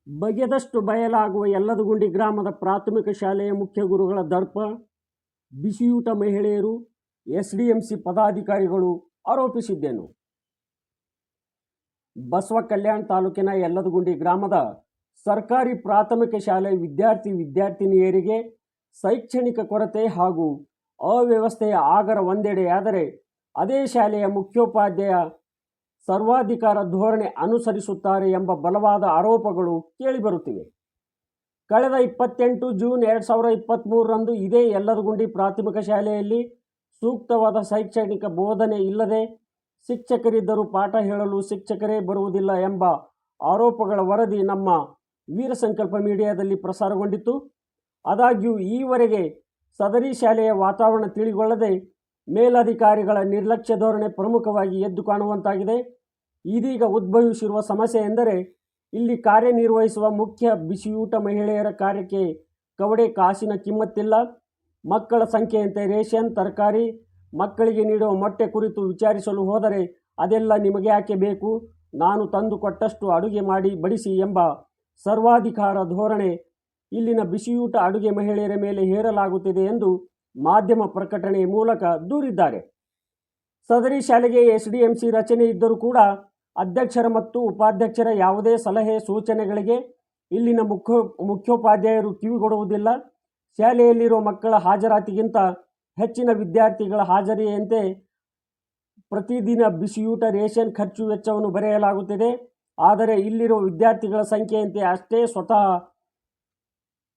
ಬಗೆದಷ್ಟು ಬಯಲಾಗುವ ಯಲ್ಲದಗುಂಡಿ ಗ್ರಾಮದ ಪ್ರಾಥಮಿಕ ಶಾಲೆಯ ಮುಖ್ಯ ಗುರುಗಳ ದರ್ಪ ಬಿಸಿಯೂಟ ಮಹಿಳೆಯರು ಎಸ್ಡಿಎಂಸಿ ಪದಾಧಿಕಾರಿಗಳು ಆರೋಪಿಸಿದ್ದೇನು. ಬಸವ ಕಲ್ಯಾಣ ತಾಲೂಕಿನ ಯಲ್ಲದಗುಂಡಿ ಗ್ರಾಮದ ಸರ್ಕಾರಿ ಪ್ರಾಥಮಿಕ ಶಾಲೆ ವಿದ್ಯಾರ್ಥಿನಿಯರಿಗೆ ಶೈಕ್ಷಣಿಕ ಕೊರತೆ ಹಾಗೂ ಅವ್ಯವಸ್ಥೆಯ ಆಗರ ಒಂದೆಡೆಯಾದರೆ ಅದೇ ಶಾಲೆಯ ಮುಖ್ಯೋಪಾಧ್ಯಾಯ ಸರ್ವಾಧಿಕಾರ ಧೋರಣೆ ಅನುಸರಿಸುತ್ತಾರೆ ಎಂಬ ಬಲವಾದ ಆರೋಪಗಳು ಕೇಳಿಬರುತ್ತಿವೆ. ಕಳೆದ 28 ಜೂನ್ 2023ರಂದು ಇದೇ ಯಲ್ಲದಗುಂಡಿ ಪ್ರಾಥಮಿಕ ಶಾಲೆಯಲ್ಲಿ ಸೂಕ್ತವಾದ ಶೈಕ್ಷಣಿಕ ಬೋಧನೆ ಇಲ್ಲದೆ ಶಿಕ್ಷಕರಿದ್ದರೂ ಪಾಠ ಹೇಳಲು ಶಿಕ್ಷಕರೇ ಬರುವುದಿಲ್ಲ ಎಂಬ ಆರೋಪಗಳ ವರದಿ ನಮ್ಮ ವೀರಸಂಕಲ್ಪ ಮೀಡಿಯಾದಲ್ಲಿ ಪ್ರಸಾರಗೊಂಡಿತ್ತು. ಆದಾಗ್ಯೂ ಈವರೆಗೆ ಸದರಿ ಶಾಲೆಯ ವಾತಾವರಣ ತಿಳಿಗೊಳ್ಳದೆ ಮೇಲಧಿಕಾರಿಗಳ ನಿರ್ಲಕ್ಷ್ಯ ಧೋರಣೆ ಪ್ರಮುಖವಾಗಿ ಎದ್ದು ಕಾಣುವಂತಾಗಿದೆ. ಇದೀಗ ಉದ್ಭವಿಸಿರುವ ಸಮಸ್ಯೆ ಎಂದರೆ ಇಲ್ಲಿ ಕಾರ್ಯನಿರ್ವಹಿಸುವ ಮುಖ್ಯ ಬಿಸಿಯೂಟ ಮಹಿಳೆಯರ ಕಾರ್ಯಕ್ಕೆ ಕವಡೆ ಕಾಸಿನ ಕಿಮ್ಮತ್ತಿಲ್ಲ. ಮಕ್ಕಳ ಸಂಖ್ಯೆಯಂತೆ ರೇಷನ್, ತರಕಾರಿ, ಮಕ್ಕಳಿಗೆ ನೀಡುವ ಮೊಟ್ಟೆ ಕುರಿತು ವಿಚಾರಿಸಲು ಹೋದರೆ ಅದೆಲ್ಲ ನಿಮಗೆ ಯಾಕೆ ಬೇಕು, ನಾನು ತಂದು ಕೊಟ್ಟಷ್ಟು ಅಡುಗೆ ಮಾಡಿ ಬಡಿಸಿ ಎಂಬ ಸರ್ವಾಧಿಕಾರ ಧೋರಣೆ ಇಲ್ಲಿನ ಬಿಸಿಯೂಟ ಅಡುಗೆ ಮಹಿಳೆಯರ ಮೇಲೆ ಹೇರಲಾಗುತ್ತಿದೆ ಎಂದು ಮಾಧ್ಯಮ ಪ್ರಕಟಣೆ ಮೂಲಕ ದೂರಿದ್ದಾರೆ. ಸದರಿ ಶಾಲೆಗೆ ಎಸ್ಡಿಎಂಸಿ ರಚನೆ ಇದ್ದರೂ ಕೂಡ ಅಧ್ಯಕ್ಷರ ಮತ್ತು ಉಪಾಧ್ಯಕ್ಷರ ಯಾವುದೇ ಸಲಹೆ ಸೂಚನೆಗಳಿಗೆ ಇಲ್ಲಿನ ಮುಖ್ಯೋಪಾಧ್ಯಾಯರು ಕಿವಿಗೊಡುವುದಿಲ್ಲ. ಶಾಲೆಯಲ್ಲಿರುವ ಮಕ್ಕಳ ಹಾಜರಾತಿಗಿಂತ ಹೆಚ್ಚಿನ ವಿದ್ಯಾರ್ಥಿಗಳ ಹಾಜರಿಯಂತೆ ಪ್ರತಿದಿನ ಬಿಸಿಯೂಟ ರೇಷನ್ ಖರ್ಚು ವೆಚ್ಚವನ್ನು ಬರೆಯಲಾಗುತ್ತಿದೆ. ಆದರೆ ಇಲ್ಲಿರುವ ವಿದ್ಯಾರ್ಥಿಗಳ ಸಂಖ್ಯೆಯಂತೆ ಅಷ್ಟೇ ಸ್ವತಃ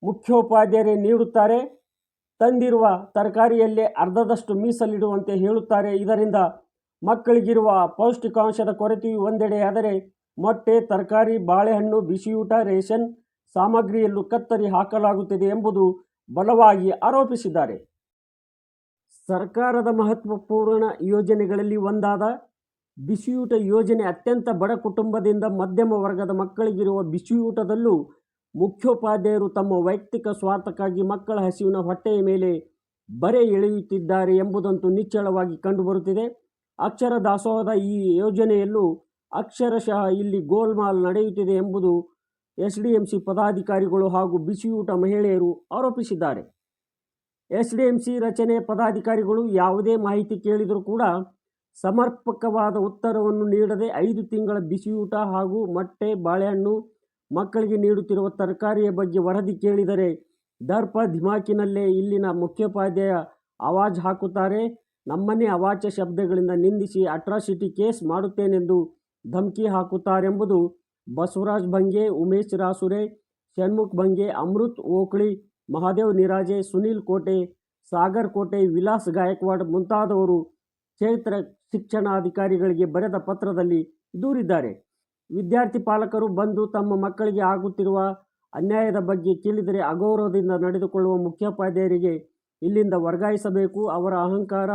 ಮುಖ್ಯೋಪಾಧ್ಯಾಯರೇ ನೀಡುತ್ತಾರೆ. ತಂದಿರುವ ತರಕಾರಿಯಲ್ಲೇ ಅರ್ಧದಷ್ಟು ಮೀಸಲಿಡುವಂತೆ ಹೇಳುತ್ತಾರೆ. ಇದರಿಂದ ಮಕ್ಕಳಿಗಿರುವ ಪೌಷ್ಟಿಕಾಂಶದ ಕೊರತೆಯು ಒಂದೆಡೆಯಾದರೆ ಮೊಟ್ಟೆ, ತರಕಾರಿ, ಬಾಳೆಹಣ್ಣು, ಬಿಸಿಯೂಟ ರೇಷನ್ ಸಾಮಗ್ರಿಯಲ್ಲೂ ಕತ್ತರಿ ಹಾಕಲಾಗುತ್ತಿದೆ ಎಂಬುದು ಬಲವಾಗಿ ಆರೋಪಿಸಿದ್ದಾರೆ. ಸರ್ಕಾರದ ಮಹತ್ವಪೂರ್ಣ ಯೋಜನೆಗಳಲ್ಲಿ ಒಂದಾದ ಬಿಸಿಯೂಟ ಯೋಜನೆ ಅತ್ಯಂತ ಬಡ ಕುಟುಂಬದಿಂದ ಮಧ್ಯಮ ವರ್ಗದ ಮಕ್ಕಳಿಗಿರುವ ಬಿಸಿಯೂಟದಲ್ಲೂ ಮುಖ್ಯೋಪಾಧ್ಯಾಯರು ತಮ್ಮ ವೈಯಕ್ತಿಕ ಸ್ವಾರ್ಥಕ್ಕಾಗಿ ಮಕ್ಕಳ ಹಸಿವಿನ ಹೊಟ್ಟೆಯ ಮೇಲೆ ಬರೆ ಎಳೆಯುತ್ತಿದ್ದಾರೆ ಎಂಬುದಂತೂ ನಿಚ್ಚಳವಾಗಿ ಕಂಡುಬರುತ್ತಿದೆ. ಅಕ್ಷರ ದಾಸೋಹದ ಈ ಯೋಜನೆಯಲ್ಲೂ ಅಕ್ಷರಶಃ ಇಲ್ಲಿ ಗೋಲ್ಮಾಲ್ ನಡೆಯುತ್ತಿದೆ ಎಂಬುದು ಎಸ್ಡಿಎಂಸಿ ಪದಾಧಿಕಾರಿಗಳು ಹಾಗೂ ಬಿಸಿಯೂಟ ಮಹಿಳೆಯರು ಆರೋಪಿಸಿದ್ದಾರೆ. ಎಸ್ಡಿಎಂಸಿ ರಚನೆ ಪದಾಧಿಕಾರಿಗಳು ಯಾವುದೇ ಮಾಹಿತಿ ಕೇಳಿದರೂ ಕೂಡ ಸಮರ್ಪಕವಾದ ಉತ್ತರವನ್ನು ನೀಡದೆ 5 ತಿಂಗಳ ಬಿಸಿಯೂಟ ಹಾಗೂ ಮೊಟ್ಟೆ, ಬಾಳೆಹಣ್ಣು, ಮಕ್ಕಳಿಗೆ ನೀಡುತ್ತಿರುವ ತರಕಾರಿಯ ಬಗ್ಗೆ ವರದಿ ಕೇಳಿದರೆ ದರ್ಪ ಧಿಮಾಕಿನಲ್ಲೇ ಇಲ್ಲಿನ ಮುಖ್ಯೋಪಾಧ್ಯಾಯ ಆವಾಜ್ ಹಾಕುತ್ತಾರೆ. ನಮ್ಮನ್ನೇ ಅವಾಚ್ಯ ಶಬ್ದಗಳಿಂದ ನಿಂದಿಸಿ ಅಟ್ರಾಸಿಟಿ ಕೇಸ್ ಮಾಡುತ್ತೇನೆಂದು ಧಮಕಿ ಹಾಕುತ್ತಾರೆಂಬುದು ಬಸವರಾಜ್ ಭಂಗೆ, ಉಮೇಶ್ ರಾಸುರೆ, ಷಣ್ಮುಖ್ ಭಂಗೆ, ಅಮೃತ್ ಓಕಳಿ, ಮಹಾದೇವ್ ನಿರಾಜೆ, ಸುನೀಲ್ ಕೋಟೆ, ಸಾಗರ್ ಕೋಟೆ, ವಿಲಾಸ್ ಗಾಯಕ್ವಾಡ್ ಮುಂತಾದವರು ಕ್ಷೇತ್ರ ಶಿಕ್ಷಣಾಧಿಕಾರಿಗಳಿಗೆ ಬರೆದ ಪತ್ರದಲ್ಲಿ ದೂರಿದ್ದಾರೆ. ವಿದ್ಯಾರ್ಥಿ ಪಾಲಕರು ಬಂದು ತಮ್ಮ ಮಕ್ಕಳಿಗೆ ಆಗುತ್ತಿರುವ ಅನ್ಯಾಯದ ಬಗ್ಗೆ ಕೇಳಿದರೆ ಅಗೌರವದಿಂದ ನಡೆದುಕೊಳ್ಳುವ ಮುಖ್ಯೋಪಾಧ್ಯಾಯರಿಗೆ ಇಲ್ಲಿಂದ ವರ್ಗಾಯಿಸಬೇಕು. ಅವರ ಅಹಂಕಾರ,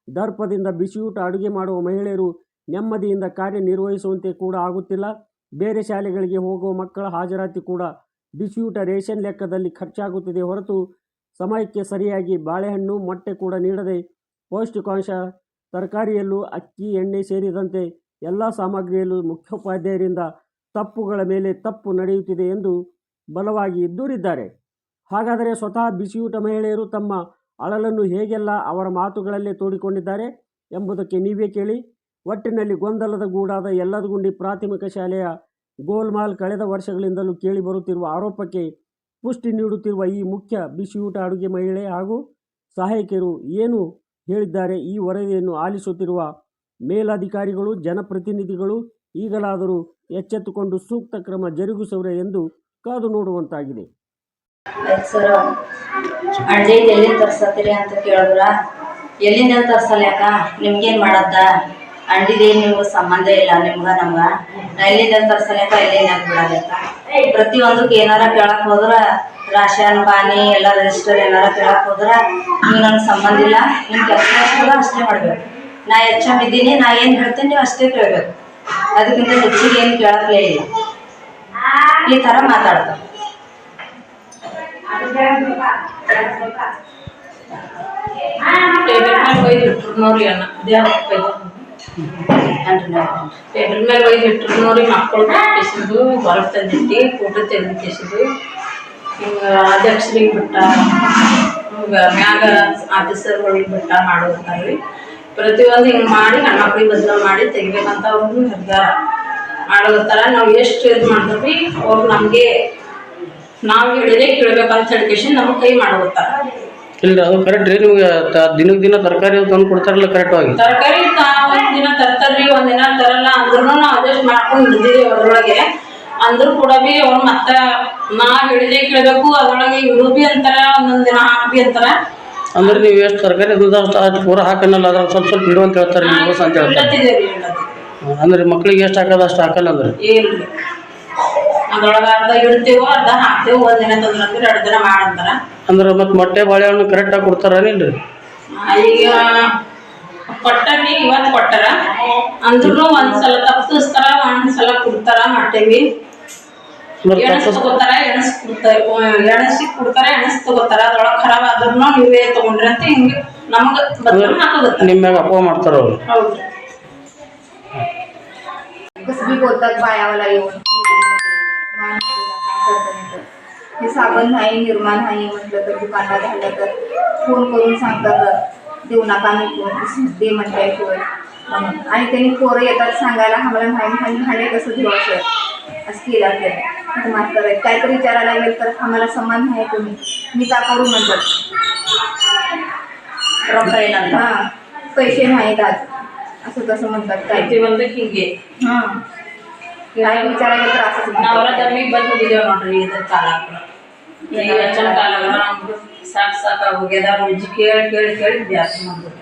ದರ್ಪದಿಂದ ಬಿಸಿಯೂಟ ಅಡುಗೆ ಮಾಡುವ ಮಹಿಳೆಯರು ನೆಮ್ಮದಿಯಿಂದ ಕಾರ್ಯನಿರ್ವಹಿಸುವಂತೆ ಕೂಡ ಆಗುತ್ತಿಲ್ಲ. ಬೇರೆ ಶಾಲೆಗಳಿಗೆ ಹೋಗುವ ಮಕ್ಕಳ ಹಾಜರಾತಿ ಕೂಡ ಬಿಸಿಯೂಟ ರೇಷನ್ ಲೆಕ್ಕದಲ್ಲಿ ಖರ್ಚಾಗುತ್ತಿದೆ ಹೊರತು ಸಮಯಕ್ಕೆ ಸರಿಯಾಗಿ ಬಾಳೆಹಣ್ಣು, ಮೊಟ್ಟೆ ಕೂಡ ನೀಡದೆ ಪೌಷ್ಟಿಕಾಂಶ ತರಕಾರಿಯಲ್ಲೂ ಅಕ್ಕಿ, ಎಣ್ಣೆ ಸೇರಿದಂತೆ ಎಲ್ಲ ಸಾಮಗ್ರಿಯಲ್ಲೂ ಮುಖ್ಯೋಪಾಧ್ಯಾಯರಿಂದ ತಪ್ಪುಗಳ ಮೇಲೆ ತಪ್ಪು ನಡೆಯುತ್ತಿದೆ ಎಂದು ಬಲವಾಗಿ ದೂರಿದ್ದಾರೆ. ಹಾಗಾದರೆ ಸ್ವತಃ ಬಿಸಿಯೂಟ ಮಹಿಳೆಯರು ತಮ್ಮ ಅಳಲನ್ನು ಹೇಗೆಲ್ಲ ಅವರ ಮಾತುಗಳಲ್ಲೇ ತೋಡಿಕೊಂಡಿದ್ದಾರೆ ಎಂಬುದಕ್ಕೆ ನೀವೇ ಕೇಳಿ. ಒಟ್ಟಿನಲ್ಲಿ ಗೊಂದಲದ ಗೂಡಾದ ಯಲ್ಲದಗುಂಡಿ ಪ್ರಾಥಮಿಕ ಶಾಲೆಯ ಗೋಲ್ಮಾಲ್ ಕಳೆದ ವರ್ಷಗಳಿಂದಲೂ ಕೇಳಿಬರುತ್ತಿರುವ ಆರೋಪಕ್ಕೆ ಪುಷ್ಟಿ ನೀಡುತ್ತಿರುವ ಈ ಮುಖ್ಯ ಬಿಸಿಯೂಟ ಅಡುಗೆ ಮಹಿಳೆ ಹಾಗೂ ಸಹಾಯಕಿಯರು ಏನು ಹೇಳಿದ್ದಾರೆ, ಈ ವರದಿಯನ್ನು ಆಲಿಸುತ್ತಿರುವ ಮೇಲಧಿಕಾರಿಗಳು, ಜನಪ್ರತಿನಿಧಿಗಳು ಈಗಲಾದರೂ ಎಚ್ಚೆತ್ತುಕೊಂಡು ಸೂಕ್ತ ಕ್ರಮ ಜರುಗಿಸುವರೆ ಎಂದು ಕಾದು ನೋಡುವಂತಾಗಿದೆ. ಸರ್, ಅಂಡಿ ಎಲ್ಲಿಂದ ತರ್ಸತ್ತೀರಿ ಅಂತ ಕೇಳಿದ್ರ, ಎಲ್ಲಿಂದ ತರ್ಸಲ್ಯಾಕ, ನಿಮ್ಗೇನು ಮಾಡದ್ದ, ಅಂಡಿದೇನು ನಿಮ್ಗೆ ಸಂಬಂಧ ಇಲ್ಲ, ನಿಮ್ಗೆ ನಮ್ಗೆ ಎಲ್ಲಿಂದ ತರ್ಸಲ್ಯಾಕ, ಎಲ್ಲಿಂದ ಬಿಡಲ್ಯಾಕ. ಪ್ರತಿಯೊಂದಕ್ಕೆ ಏನಾರ ಕೇಳಕ್ಕೆ ಹೋದ್ರೆ ರಾಶನ್ ಬಾನಿ ಎಲ್ಲ ರಿಜಿಸ್ಟರ್ ಏನಾರ ಕೇಳಕ್ಕೆ ಹೋದ್ರೆ ನೀವು ನನಗೆ ಸಂಬಂಧ ಇಲ್ಲ, ನಿಮ್ಮ ಕೆಲಸ ಕೂಡ ಅಷ್ಟೇ ಮಾಡಬೇಕು, ನಾ ಇದ್ದೀನಿ, ನಾ ಏನು ಹೇಳ್ತೀನಿ ನೀವು ಅಷ್ಟೇ ಕೇಳಬೇಕು, ಅದಕ್ಕಿಂತ ಹೆಚ್ಚಿಗೆ ಏನು ಕೇಳಕ್ಲೇ ಇಲ್ಲ, ಈ ಥರ ಮಾತಾಡ್ತಾರೆ. ನೋಡಿ ಅಣ್ಣ ಟೇಬಲ್ ಮೇಲೆ ಒಯ್ದು ಇಟ್ಟರು ನೋಡಿ ಮಕ್ಕಳು ಕಿಸಿದು ಹೊರಗೆ ತಂದಿಟ್ಟು ಫೋಟೋ ತೆಗೆದು ಕಿಸಿದು ಹಿಂಗೆ ಅಧ್ಯಕ್ಷರಿಗೆ ಬಿಟ್ಟ ಹಿಂಗೆ ಮ್ಯಾಗ ಆಫೀಸರ್ಗಳಿಗೆ ಬಿಟ್ಟ ಮಾಡೋರ್ತಾರ್ರಿ ಪ್ರತಿಯೊಂದು ಹಿಂಗೆ ಮಾಡಿ ಹೆಣ್ಮಕ್ಳಿಗೆ ಬದಲು ಮಾಡಿ ತೆಗಿಬೇಕಂತ ಅವ್ರದ್ದು ನಿರ್ಧಾರ ಮಾಡೋತ್ತಾರ. ನಾವು ಎಷ್ಟು ಇದು ಮಾಡ್ತೀವಿ ಅವ್ರು ನಮಗೆ ನಾವು ಹೇಳಿದ್ರೆ ಕೇಳ್ಬೇಕಂತ ಹೇಳಿಕೇಶನ್ ನಮ್ಗೆ ಕೈ ಮಾಡೋತ್ತಾರ. ಇಲ್ಲ ಅದು ಕರೆಕ್ಟ್ ರೀ. ನಿಮ್ಗೆ ದಿನಕ್ಕೆ ದಿನ ತರಕಾರಿ ತಂದು ಕೊಡ್ತಾರಲ್ಲ ಕರೆಕ್ಟಾಗಿ? ತರಕಾರಿ ಒಂದಿನ ತರ್ತಾರ್ರಿ, ಒಂದಿನ ತರಲ್ಲ ಅಂದ್ರೂ ನಾವು ಅಡ್ಜಸ್ಟ್ ಮಾಡ್ಕೊಂಡು ಹಿಡಿದಿವಿ ಅದ್ರೊಳಗೆ. ಅಂದ್ರೂ ಕೂಡ ಬಿ ಅವ್ರು ಮತ್ತೆ ನಾ ಹೇಳಿದೆ ಕೇಳಬೇಕು ಅದ್ರೊಳಗೆ ಇಳು ಬಿ ಅಂತಾರ, ಒಂದೊಂದು ದಿನ ಹಾಕಿ ಅಂತಾರ. ಅಂದ್ರೆ ನೀವು ಎಷ್ಟು ತರಕಾರಿ ಅಷ್ಟು ಪೂರ ಹಾಕನಲ್ಲ ಅದ್ರ ಸ್ವಲ್ಪ ಸ್ವಲ್ಪ ಇಡು ಅಂತ ಹೇಳ್ತಾರೆ ನೀವು ಅಂತ ಹೇಳ್ತಾರೆ. ಅಂದ್ರೆ ಮಕ್ಳಿಗೆ ಎಷ್ಟು ಹಾಕೋದು ಅಷ್ಟು ಹಾಕಲ್ಲ ಅಂದ್ರೆ ಏನ್ರಿ ಅದ್ರೊಳಗೆ ಅರ್ಧ ಇಡ್ತೀವೋ ಅರ್ಧ ಹಾಕ್ತೇವೆ. ಒಂದಿನ ತಂದ್ರೆ 2 ದಿನ ಮಾಡಂತಾರ. ಅಂದ್ರೆ ಮತ್ತೆ ಮೊಟ್ಟೆ ಬಾಳೆಹಣ್ಣು ಕರೆಕ್ಟಾಗಿ ಕೊಡ್ತಾರೇನಿಲ್ರಿ? ಈಗ ಕೊಟ್ಟರಿ ಇವತ್ತು ಕೊಟ್ಟಾರ ಅಂದ್ರೂ ಒಂದ್ಸಲ ತಪ್ಪಿಸ್ತಾರ, ಒಂದ್ಸಲ ಕೊಡ್ತಾರ. ಮೊಟ್ಟೆವಿ ಎಣಸ್ ತಗೋತಾರ, ಎಣಸಿ ಕೊಡ್ತಾರ, ಎಣಸ್ ತಗೋತಾರ. ಅದ್ರೊಳಗೆ ಖರಾಬ್ ಆದ್ರೂ ನೀವೇ ತಗೊಂಡ್ರಿ ಅಂತ ಹಿಂಗೆ ನಮ್ಗೆ ಹಾಕೋಗುತ್ತೆ. ನಿಮ್ಮ ಮ್ಯಾಗ ಅಪ್ಪ ಮಾಡ್ತಾರ ಅವ್ರು? ಹೌದು. कसं बी बोलतात बायावाला येऊन हे साबण नाही निर्माण नाही म्हटलं तर दुकानात झालं तर फोन करून सांगतात देऊ नका मी दे म्हटल्याशिवाय म्हणून. आणि त्यांनी पोरं येतात सांगायला आम्हाला नाही भांडे कसं घेऊ असं केलं आपल्याला मास्तर आहेत. काहीतरी विचारायला गेलं तर आम्हाला सन्मान नाही तुम्ही मी का करू म्हणतात. हां पैसे नाहीत आज असं तसं म्हणतात. काय ते ಬಂದು ಹಿಂಗೆ हां काय विचारायला तर असंच ನಾವರ ತಮ್ಮಿಗೆ ಬಂದು ಹೋಗಿದ್ದೇವೆ ನೋಡ್ರಿ. ಇದ್ರ ಕಾಲಾಗ ಈ ಹೆಚ್ಚಿನ ಕಾಲಾಗ ನಮ್ಗೆ ಸಾಕು ಹೋಗ್ಯದ ರುಚಿ ಕೇಳಿ ಕೇಳಿ ಕೇಳಿ ಜಾಸ್ತಿ ಮಾಡ್ಬಿಟ್ಟು